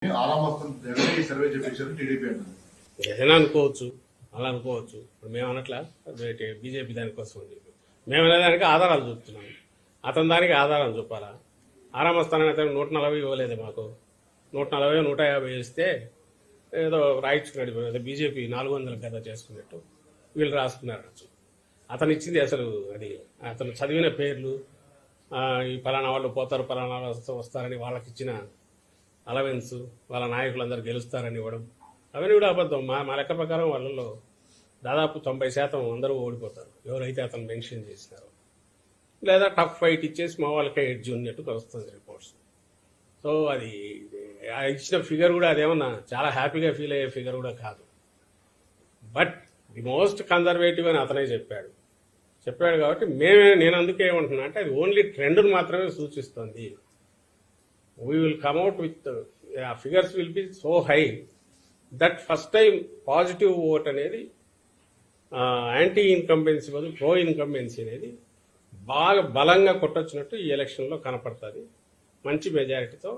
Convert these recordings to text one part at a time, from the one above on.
Survey చేపించారు TDP అంటుంది. ఏదైనా అనుకోవచ్చు, అలా అనుకోవచ్చు. ఇప్పుడు మేము అనట్లా బీజేపీ దానికోసం అని చెప్పి మేము అనేదానికి ఆధారాలు చూపుతున్నాం. అతని దానికి ఆధారాలు చూపాలా? ఆరామ స్థానాన్ని అతను 140 ఇవ్వలేదు మాకు. 140, 150 ఇస్తే ఏదో రైట్స్ నడిపోయింది. బీజేపీ 400 కదా చేసుకున్నట్టు వీళ్ళు రాసుకున్నారు. అతను ఇచ్చింది అసలు అది అతను చదివిన పేర్లు, ఈ పలానా వాళ్ళు పోతారు, పలానా వాళ్ళు వస్తారని వాళ్ళకి ఇచ్చిన అలవెన్స్, వాళ్ళ నాయకులందరూ గెలుస్తారని ఇవ్వడం, అవన్నీ కూడా అబద్ధం. మా లెక్క ప్రకారం వాళ్ళలో దాదాపు 90% అందరూ ఓడిపోతారు ఎవరైతే అతను మెన్షన్ చేసినారో, లేదా టఫ్ ఫైట్ ఇచ్చేసి మా వాళ్ళకే ఎడ్జ్ ఉన్నట్టు వస్తుంది రిపోర్ట్స్. సో అది ఇచ్చిన ఫిగర్ కూడా అదేమన్నా చాలా హ్యాపీగా ఫీల్ అయ్యే ఫిగర్ కూడా కాదు. బట్ ది మోస్ట్ కన్జర్వేటివ్ అని అతనే చెప్పాడు కాబట్టి నేను అందుకే ఏమంటున్నా అంటే అది ఓన్లీ ట్రెండ్ను మాత్రమే సూచిస్తుంది. We will come at with figures will be so high that first time positive vote అనేది యాంటీ ఇన్కంబెన్సీ బదులు ప్రో ఇన్కంబెన్సీ అనేది బాగా బలంగా కొట్టొచ్చినట్టు ఈ ఎలక్షన్లో కనపడుతుంది. మంచి మెజారిటీతో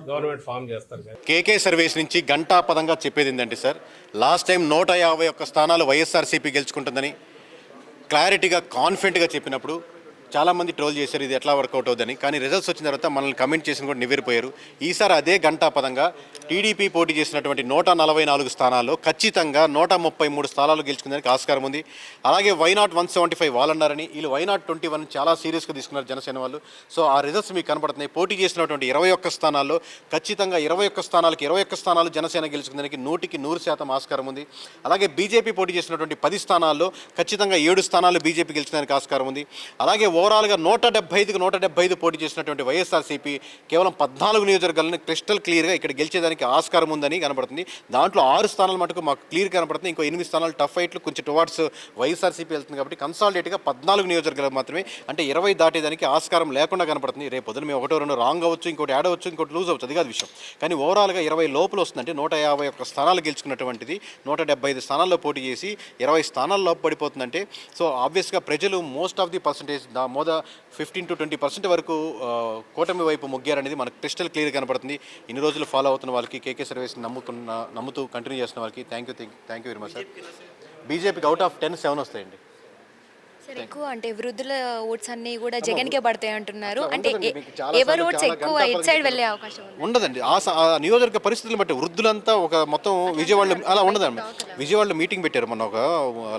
గవర్నమెంట్ ఫామ్ చేస్తారు. కేకే సర్వీస్ నుంచి గంటాపదంగా చెప్పేది ఏంటంటే సార్, లాస్ట్ టైం 151 స్థానాలు వైఎస్ఆర్సీపీ గెలుచుకుంటుందని క్లారిటీగా కాన్ఫిడెంట్గా చెప్పినప్పుడు చాలామంది ట్రోల్ చేశారు ఇది ఎట్లా వర్కౌట్ అవుతుందని. కానీ రిజల్ట్స్ వచ్చిన తర్వాత మనల్ని కమెంట్ చేసిన కూడా నివ్వెరిపోయారు. ఈసారి అదే గంటాపదంగా టీడీపీ పోటీ చేసినటువంటి 144 స్థానాల్లో ఖచ్చితంగా 133 స్థానాలు గెలుచుకునేందుకు ఆస్కారం ఉంది. అలాగే వైనాట్ 175 వాళ్ళు అన్నారని, వీళ్ళు వైనాట్ 21 చాలా సీరియస్గా తీసుకున్నారు జనసేన వాళ్ళు. సో ఆ రిజల్ట్స్ మీకు కనపడుతున్నాయి. పోటీ చేసినటువంటి 21 స్థానాల్లో ఖచ్చితంగా 21 స్థానాలకు 21 స్థానాలు జనసేన గెలుచుకునేందుకు 100% ఆస్కారం ఉంది. అలాగే బీజేపీ పోటీ చేసినటువంటి 10 స్థానాల్లో ఖచ్చితంగా 7 స్థానాలు బీజేపీ గెలుచుకునేందుకు ఆస్కారం ఉంది. అలాగే ఓవరాల్గా 175కి 175 పోటీ చేసినటువంటి వైఎస్ఆర్సీపీ కేవలం 14 నియోజకవర్గాలను క్రిస్టల్ క్లియర్గా ఇక్కడ గెలిచేదానికి ఆస్కారం ఉందని కనబడుతుంది. దాంట్లో 6 స్థానాలు మటుకు మాకు క్లియర్ కనబడుతుంది. ఇంకో 8 స్థానాలు టఫ్ ఫైట్లు కొంచెం టువార్డ్స్ వైఎస్ఆర్సీపీ వెళ్తుంది. కాబట్టి కన్సాలిడేట్గా 14 నియోజకవర్గాలు మాత్రమే, అంటే 20 దాటేదానికి ఆస్కారం లేకుండా కనబడుతుంది. రేపు పొద్దున మేము 1-2 రాంగ్ అవ్వచ్చు, ఇంకోటి యాడ్ అవ్వచ్చు, ఇంకోటి లూజ్ అవ్వచ్చు, అది కాదు విషయం. కానీ ఓవరాల్గా 20 లోపల వస్తుంది. అంటే 151 స్థానాలు గెలుచుకున్నటువంటిది 175 స్థానాల్లో పోటీ చేసి 20 స్థానాల్లో లోపు పడిపోతుందంటే సో ఆబ్వియస్గా ప్రజలు most of the percentage 15 to 20% వరకు కూటమి వైపు మొగ్గారనేది మనకు క్రిస్టల్ క్లియర్ కనపడుతుంది. ఇన్ని రోజులు ఫాలో అవుతున్న వాళ్ళకి, కేకే సర్వీస్ నమ్ముతూ కంటిన్యూ చేస్తున్న వాళ్ళకి thank you very much sir. బీజేపీకి అవుట్ ఆఫ్ 10 7 వస్తాయండి. సార్ ఎక్కువ అంటే వృద్ధుల ఓట్స్ అన్ని కూడా జగన్కే పడతాయి అంటున్నారు. అంటే ఎవరు ఓట్స్ ఎక్కువ ఎట్ సైడ్ వెళ్ళే అవకాశం ఉండదండి. ఆ నియోజకవర్గ పరిస్థితులను బట్టి వృద్ధులంతా ఒక మొత్తం విజయవాడలో అలా ఉండదండి. విజయవాడలో మీటింగ్ పెట్టారు మొన్న ఒక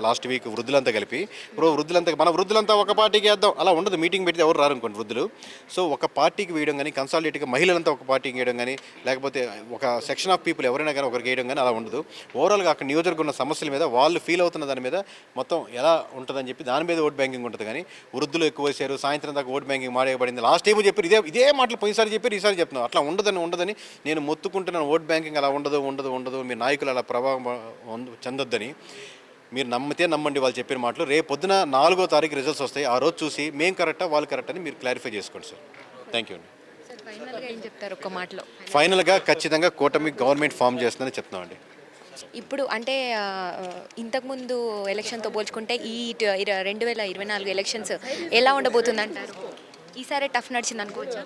లాస్ట్ వీక్ వృద్ధులంతా కలిపి. ఇప్పుడు మన వృద్ధులంతా ఒక పార్టీకి వేద్దాం అలా ఉండదు. మీటింగ్ పెడితే ఎవరు రారనుకోండి వృద్ధులు. సో ఒక పార్టీకి వేయడం కానీ, కన్సాలిడేట్గా మహిళలంతా ఒక పార్టీకి వేయడం కానీ, లేకపోతే ఒక సెక్షన్ ఆఫ్ పీపుల్ ఎవరైనా కానీ ఒకరికి వేయడం కానీ అలా ఉండదు. ఓవరాల్గా అక్కడ నియోజకవర్గం ఉన్న సమస్యల మీద వాళ్ళు ఫీల్ అవుతున్న దాని మీద మొత్తం ఎలా ఉంటుందని చెప్పి దాని మీద ఓట్ బ్యాంకింగ్ ఉంటుంది. కానీ వృద్ధులు ఎక్కువ వేశారు, సాయంత్రం దాకా ఓట్ బ్యాంకింగ్ మాడేయబడింది. లాస్ట్ టైం చెప్పారు ఇదే మాటలు పోయినసారి చెప్పారు, ఈసారి చెప్తున్నాను. అట్లా ఉండదని నేను మొత్తుకుంటున్నాను. ఓట్ బ్యాంకింగ్ అలా ఉండదు, మీ నాయకులు అలా ప్రభావం చెందొద్దని. మీరు నమ్మండి వాళ్ళు చెప్పిన మాటలు. రేపు పొద్దున 4వ తారీఖు రిజల్ట్స్ వస్తాయి. ఆ రోజు చూసి మేము కరెక్టా వాళ్ళు కరెక్ట్ అని మీరు క్లారిఫై చేసుకోండి సార్. థ్యాంక్ యూ అండి. ఫైనల్గా ఖచ్చితంగా కూటమి గవర్నమెంట్ ఫామ్ చేస్తుందని చెప్తున్నామండి. ఇప్పుడు అంటే ఇంతకుముందు ఎలక్షన్తో పోల్చుకుంటే ఈ 2024 ఎలక్షన్స్ ఎలా ఉండబోతుంది అంటారు? ఈసారి టఫ్ నడిచింది అనుకోవచ్చు.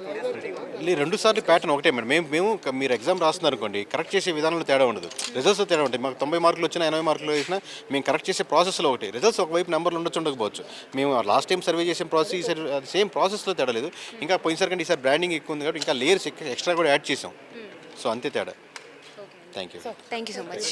2 సార్లు ప్యాటర్న్ ఒకటే మేడం. మేము మీరు ఎగ్జామ్ రాస్తున్నారు అనుకోండి, కరెక్ట్ చేసే విధానంలో తేడా ఉండదు, రిజల్ట్స్లో తేడా ఉంటాయి. మాకు 90 మార్కులు వచ్చినా 80 మార్కులు వేసినా మేము కరెక్ట్ చేసే ప్రాసెస్లో ఒకటి. రిజల్ట్స్ ఒకవైపు నెంబర్లు ఉండకపోవచ్చు. మేము లాస్ట్ టైం సర్వే చేసే ప్రాసెస్ ఈసారి సేమ్ ప్రాసెస్లో తేడా లేదు. ఇంకా పోయినసారి కంటే ఈసారి బ్రాండింగ్ ఎక్కువ ఉంది కాబట్టి ఇంకా లేయర్స్ ఎక్స్ట్రా కూడా యాడ్ చేసాం. సో అంతే తేడా. Thank you so much.